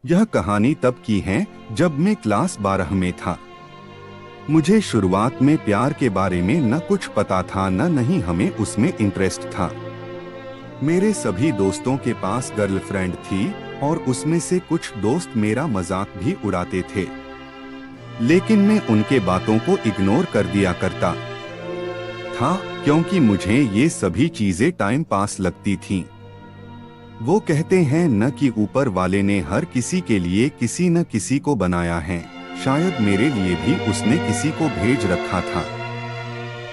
यह कहानी तब की है जब मैं क्लास 12 में था। मुझे शुरुआत में प्यार के बारे में न कुछ पता था न नहीं हमें उसमें इंटरेस्ट था। मेरे सभी दोस्तों के पास गर्लफ्रेंड थी और उसमें से कुछ दोस्त मेरा मजाक भी उड़ाते थे, लेकिन मैं उनके बातों को इग्नोर कर दिया करता था क्योंकि मुझे ये सभी चीजें टाइम पास लगती थीं। वो कहते हैं न कि ऊपर वाले ने हर किसी के लिए किसी न किसी को बनाया है, शायद मेरे लिए भी उसने किसी को भेज रखा था।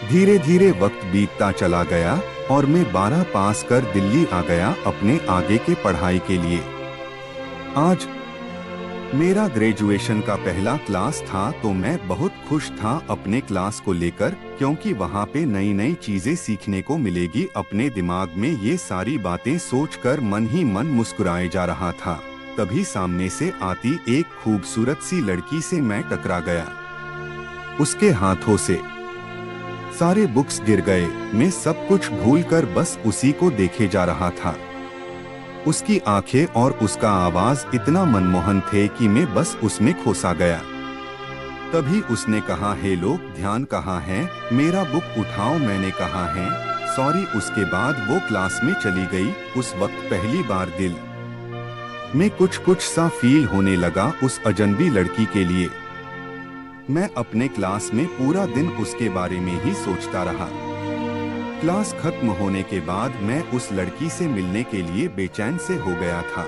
धीरे धीरे वक्त बीतता चला गया और मैं 12 पास कर दिल्ली आ गया अपने आगे के पढ़ाई के लिए। आज मेरा ग्रेजुएशन का पहला क्लास था तो मैं बहुत खुश था अपने क्लास को लेकर, क्योंकि वहाँ पे नई नई चीजें सीखने को मिलेगी। अपने दिमाग में ये सारी बातें सोचकर मन ही मन मुस्कुराए जा रहा था। तभी सामने से आती एक खूबसूरत सी लड़की से मैं टकरा गया। उसके हाथों से सारे बुक्स गिर गए। मैं सब कुछ भूलकर बस उसी को देखे जा रहा था। उसकी आंखें और उसका आवाज इतना मनमोहन थे कि मैं बस उसमें खोसा गया। तभी उसने कहा, हे लोग, ध्यान कहाँ है, मेरा बुक उठाओ। मैंने कहा है सॉरी। उसके बाद वो क्लास में चली गई। उस वक्त पहली बार दिल में कुछ सा फील होने लगा उस अजनबी लड़की के लिए। मैं अपने क्लास में पूरा दिन उसके बारे में ही सोचता रहा। क्लास खत्म होने के बाद मैं उस लड़की से मिलने के लिए बेचैन से हो गया था।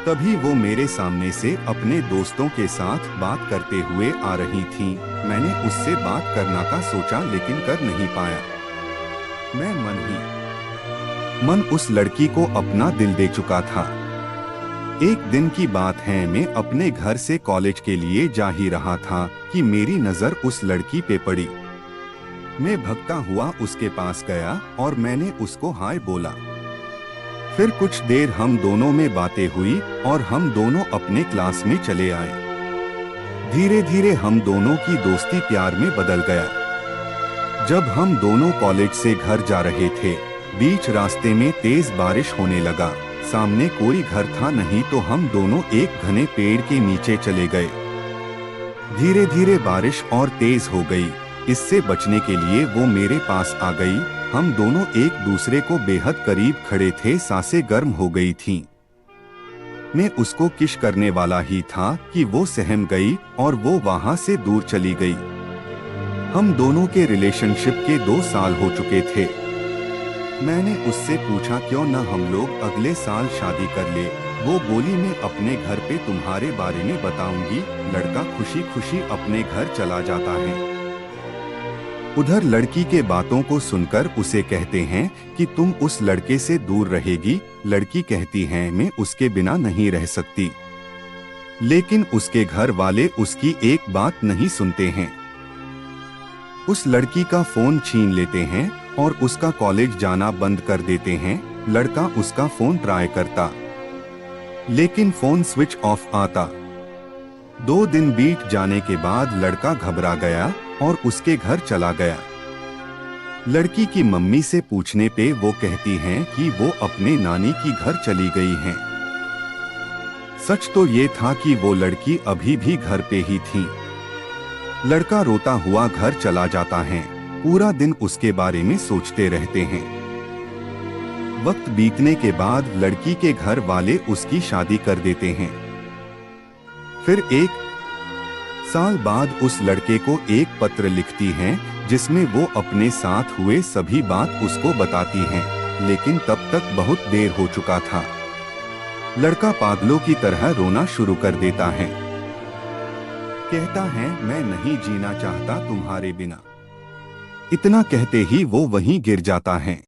तभी वो मेरे सामने से अपने दोस्तों के साथ बात करते हुए आ रही थी। मैंने उससे बात करना का सोचा लेकिन कर नहीं पाया। मैं मन ही मन उस लड़की को अपना दिल दे चुका था। एक दिन की बात है, मैं अपने घर से कॉलेज के लिए जा ही रहा था कि मेरी नजर उस लड़की पे पड़ी। मैं भगता हुआ उसके पास गया और मैंने उसको हाय बोला। फिर कुछ देर हम दोनों में बातें हुई और हम दोनों अपने क्लास में चले आए। धीरे धीरे हम दोनों की दोस्ती प्यार में बदल गया। जब हम दोनों कॉलेज से घर जा रहे थे, बीच रास्ते में तेज बारिश होने लगा। सामने कोई घर था नहीं तो हम दोनों एक घने पेड़ के नीचे चले गए। धीरे धीरे बारिश और तेज हो गई। इससे बचने के लिए वो मेरे पास आ गई। हम दोनों एक दूसरे को बेहद करीब खड़े थे। सांसें गर्म हो गई थीं। मैं उसको किस करने वाला ही था कि वो सहम गई और वो वहां से दूर चली गई। हम दोनों के रिलेशनशिप के 2 साल हो चुके थे। मैंने उससे पूछा क्यों न हम लोग अगले साल शादी कर ले। वो बोली, मैं अपने घर पे तुम्हारे बारे में बताऊंगी। लड़का खुशी खुशी अपने घर चला जाता है। उधर लड़की के बातों को सुनकर उसे कहते हैं कि तुम उस लड़के से दूर रहेगी। लड़की कहती है मैं उसके बिना नहीं रह सकती, लेकिन उसके घर वाले उसकी एक बात नहीं सुनते हैं। उस लड़की का फोन छीन लेते हैं और उसका कॉलेज जाना बंद कर देते हैं। लड़का उसका फोन ट्राई करता, लेकिन फोन स्विच ऑफ आता। 2 दिन बीत जाने के बाद लड़का घबरा गया और उसके घर चला गया। लड़की की मम्मी से पूछने पे वो कहती हैं कि वो अपने नानी की घर चली गई हैं। सच तो ये था कि वो लड़की अभी भी घर पे ही थी। लड़का रोता हुआ घर चला जाता है। पूरा दिन उसके बारे में सोचते रहते हैं। वक्त बीतने के बाद लड़की के घर वाले उसकी शादी कर देते हैं। फिर 1 साल बाद उस लड़के को एक पत्र लिखती हैं जिसमें वो अपने साथ हुए सभी बात उसको बताती हैं, लेकिन तब तक बहुत देर हो चुका था। लड़का पागलों की तरह रोना शुरू कर देता है। कहता है मैं नहीं जीना चाहता तुम्हारे बिना। इतना कहते ही वो वहीं गिर जाता है।